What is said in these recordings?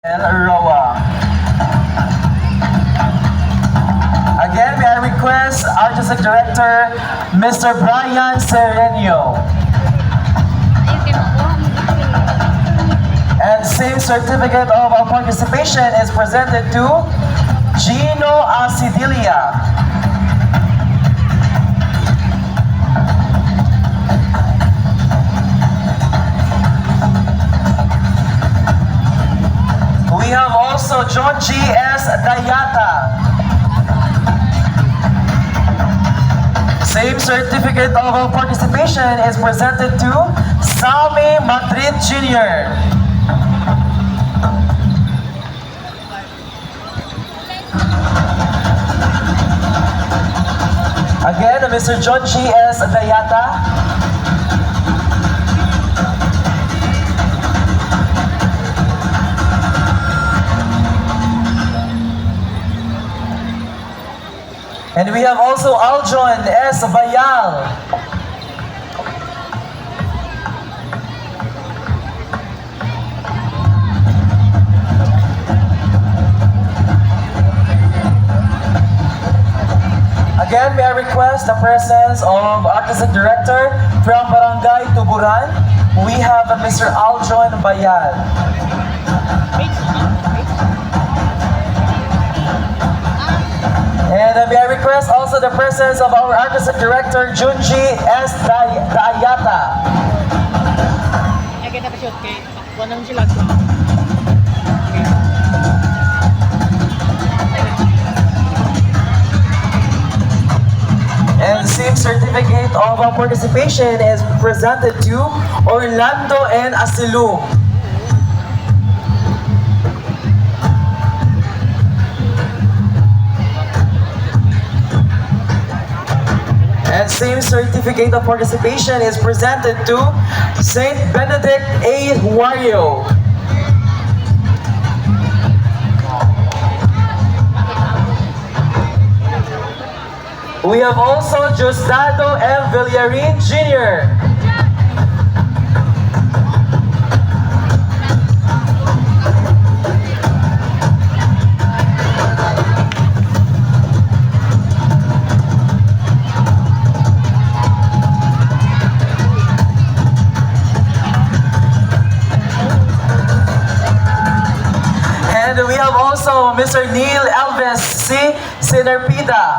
Roa. Again, may I request Artistic Director, Mr. Brian Serenio. And same certificate of participation is presented to Gino Asidilia. We have also John G.S. Dayata. Same certificate of participation is presented to Sammy Madrid Jr. Again, Mr. John G.S. Dayata. And we have also Aljon S. Bayal. Again, may I request the presence of Artistic Director from Barangay Tuburan. We have Mr. Aljon Bayal. And may I request also the presence of our Artistic Director, Junji S. Dayata. Ay, kita pa shoot kay wanang sila. And same certificate of participation is presented to Orlando and Asilu. And same certificate of participation is presented to Saint Benedict A. Wario. We have also Justado M. Villarin Jr. And we have also Mr. Neil Elvis C. Sinerpida.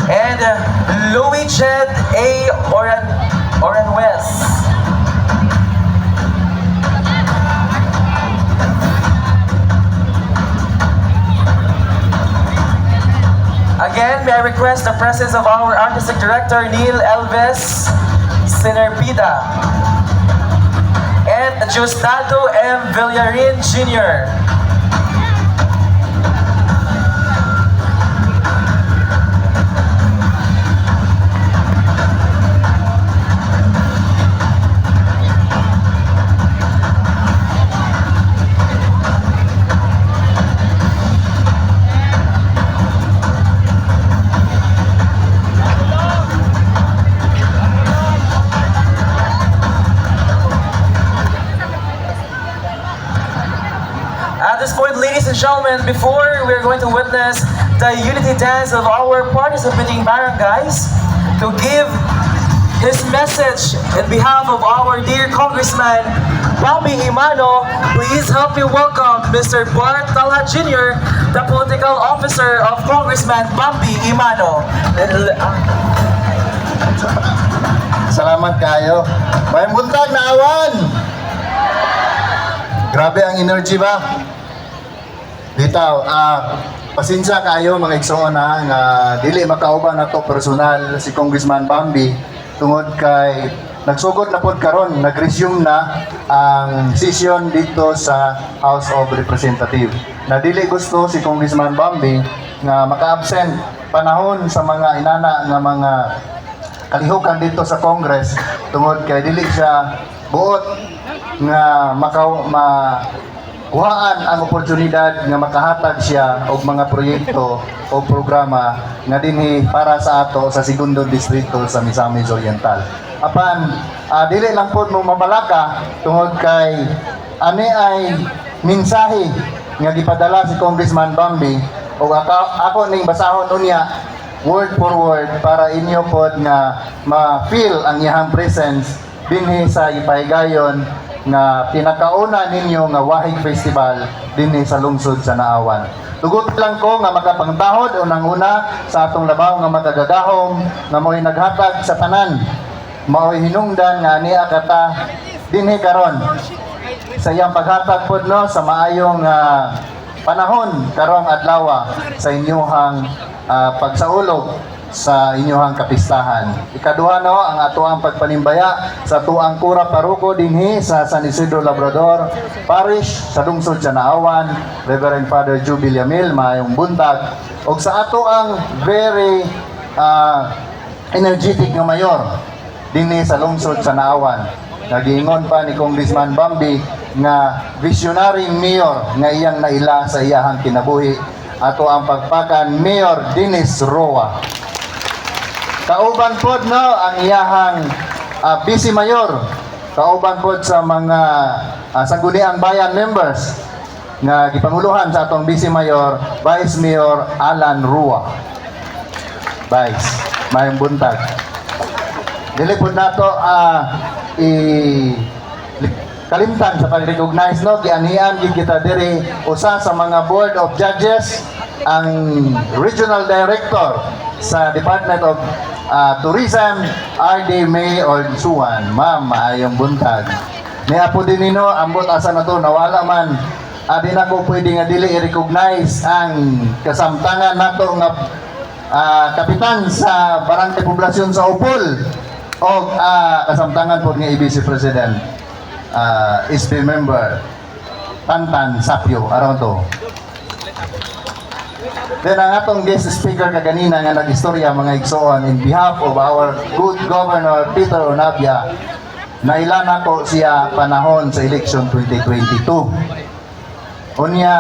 And Louis Jed A. Orenwes. Again, may I request the presence of our Artistic Director, Neil Elvis Sinerpida. And Justado M. Villarin Jr. At this point, ladies and gentlemen, before we're going to witness the unity dance of our participating barangays, to give his message in behalf of our dear Congressman Bambi Imano, please help me welcome Mr. Bart Talha Jr., the political officer of Congressman Bambi Imano. Salamat kayo. May buntag na awan. Grabe ang energy ba? Bitaw, pasensya kayo mga igsoon nga dili makauban nato personal si Congressman Bambi tungod kay nagsugod na pod karon, nag-resume na ang session dito sa House of Representatives. Na dili gusto si Congressman Bambi nga maka-absent panahon sa mga inana nga mga kalihukan dito sa Congress tungod kay dili siya buot nga kuhaan ang oportunidad nga makahatag siya og mga proyekto o programa nga dinhi para sa ato sa segundo distrito sa Misamis Oriental. Apan dili lang po mo mabalaka tungod kay ani ay mensahe nga gipadala si Congressman Bambi o ako ning basahon unya word for word para inyo pod nga ma-feel ang iyang presence dinhi sa ipahigayon nga pinakauna ninyo nga Wahig Festival dinhi sa lungsod sa Naawan. Tugot lang ko nga makapangtahod unang-una sa atong labaw nga magagagahom nga mo'y naghatag sa tanan. Mao'y hinungdan nga niya kata dinhi karon sa iyang paghatag pod no sa maayong panahon karong adlaw sa inyong pagsaulog sa inyong kapistahan. Ikaduha no ang atoang pagpanimbaya sa tuang Kura Paruko dinhi sa San Isidro Labrador Parish sa lungsod sa Naawan, Reverend Father Ju Villamil maayong buntag ug sa ato ang very energetic nga mayor dinhi sa lungsod sa Naawan. Nagiingon pa ni Congressman Bambi nga visionary mayor nga iyang naila sa iyahang kinabuhi ato ang pagpakan Mayor Dennis Roa. Kauban pod no ang iyahang vice mayor, kauban pod sa mga sangguniang bayan members nga gipanguluhan sa atong vice mayor, Vice Mayor Alan Rua. Vice, mayong buntag. Dili pod nato kalimtan sa pag-recognize no gianian gid kita diri usa sa mga board of judges ang regional director sa Department of Tourism RD May Orsuan. Ma'am, maayong buntag. Niya po din nino ambot asa na to nawala man di na ko pwede nga dili i-recognize ang kasamtangan nato nga kapitan sa Barangay Poblasyon sa Upol o kasamtangan po nga Vice President SB member Tantan Sapyo aron to. Then ang atong guest speaker kaganina nga nag-istorya mga igsoon in behalf of our good Governor Peter Onabia nailan ako siya panahon sa election 2022. Unya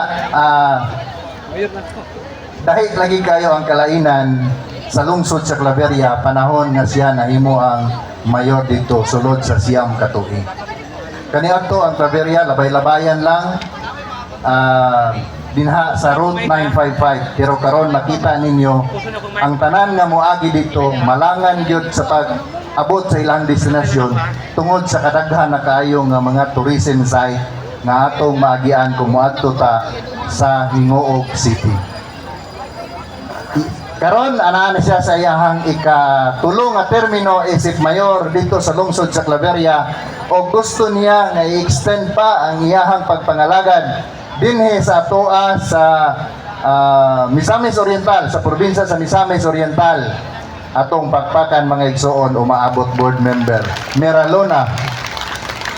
dahil lagi kayo ang kalainan sa lungsod sa Claveria panahon nga siya nahimo ang mayor dito sulod sa siyam ka tuig. Kaniadto ang Claveria labay-labayan lang dinha sa Route 955 pero karon makita ninyo ang tanan nga moagi dito malangan gyud sa pag-abot sa ilang destinasyon tungod sa kadaghan na kaayo nga mga tourism site nga atong maagian kung moadto ta sa Hingoog City. Karon ana na siya sa iyahang ikatulong nga termino isip mayor dito sa lungsod sa Claveria o gusto niya nga i-extend pa ang iyahang pagpangalagad dinhi sa atoa sa Misamis Oriental, sa probinsya sa Misamis Oriental. Atong pagpakan mga igsoon umaabot board member Meralona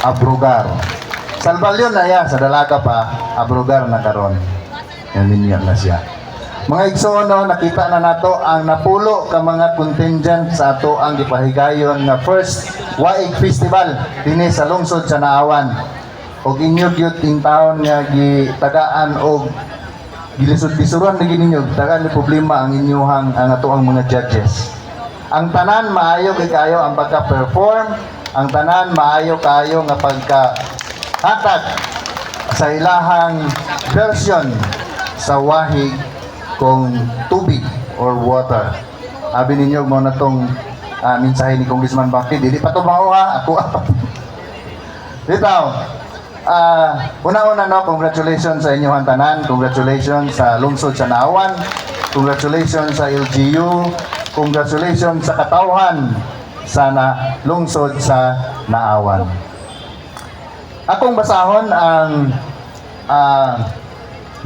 Abrugar. Salbalyon na yan, sa dalaga pa, Abrugar na karon. Yan ninyo na siya. Mga igsoon no, nakita na nato ang napulo ka mga contingent sa ato ang gipahigayon nga first Waig Festival dinhi sa lungsod sa Naawan. Og inyo gyud in taon nga gitagaan og gilisod-lisuran lagi ninyo tagaan ni problema ang inyohang ang atoang mga judges. Ang tanan maayo kayo ang pagka-perform, ang tanan maayo kayo nga pagka-hatag sa ilahang version sa wahig kung tubig or water. Abi ninyo mo na tong mensahe ni Congressman Bambi, dili pa to mauha ako. Ditaw. Una-una no, congratulations sa inyong tanan, congratulations sa lungsod sa Naawan, congratulations sa LGU, congratulations sa katawhan sa lungsod sa Naawan. Akong basahon ang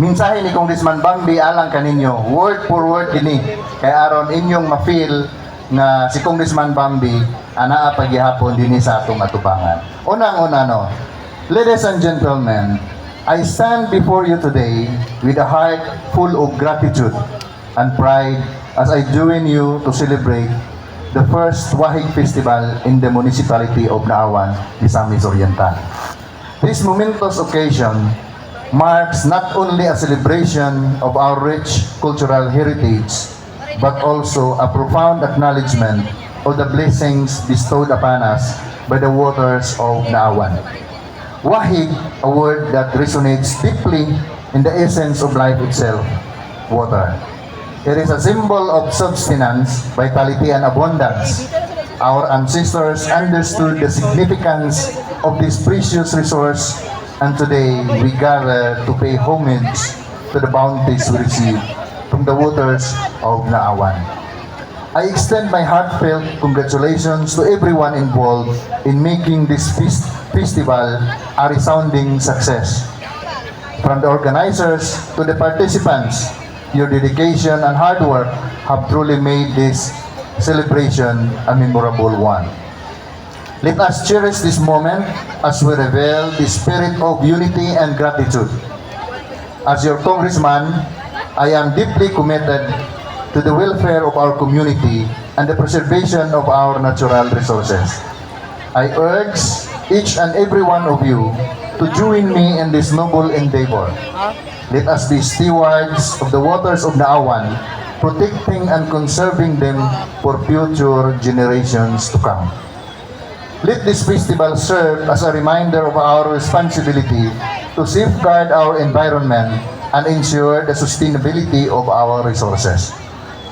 mensahe ni Congressman Bambi alang kaninyo, word for word ini, kay aron inyong ma-feel nga si Congressman Bambi anaa paghihapon dinhi sa atong atubangan. Unang-una no, ladies and gentlemen, I stand before you today with a heart full of gratitude and pride as I join you to celebrate the first Wahig Festival in the municipality of Naawan, Misamis Oriental. This momentous occasion marks not only a celebration of our rich cultural heritage, but also a profound acknowledgement of the blessings bestowed upon us by the waters of Naawan. Wahig, a word that resonates deeply in the essence of life itself, water. It is a symbol of subsistence, vitality, and abundance. Our ancestors understood the significance of this precious resource, and today we gather to pay homage to the bounties we receive from the waters of Naawan. I extend my heartfelt congratulations to everyone involved in making this festival a resounding success. From the organizers to the participants, your dedication and hard work have truly made this celebration a memorable one. Let us cherish this moment as we reveal the spirit of unity and gratitude. As your congressman, I am deeply committed to the welfare of our community and the preservation of our natural resources. I urge each and every one of you to join me in this noble endeavor. Let us be stewards of the waters of Naawan, protecting and conserving them for future generations to come. Let this festival serve as a reminder of our responsibility to safeguard our environment and ensure the sustainability of our resources.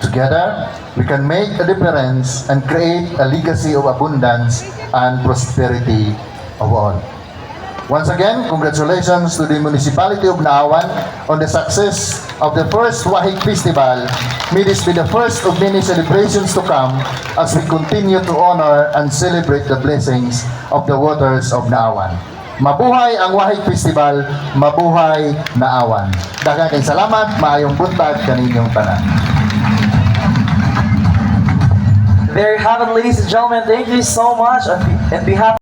Together, we can make a difference and create a legacy of abundance and prosperity of all. Once again, congratulations to the municipality of Naawan on the success of the first Wahig Festival. May this be the first of many celebrations to come as we continue to honor and celebrate the blessings of the waters of Naawan. Mabuhay ang Wahig Festival, mabuhay Naawan. Daghang kayong salamat, maayong buntag kaninyong tanan. There you have it, ladies and gentlemen. Thank you so much on behalf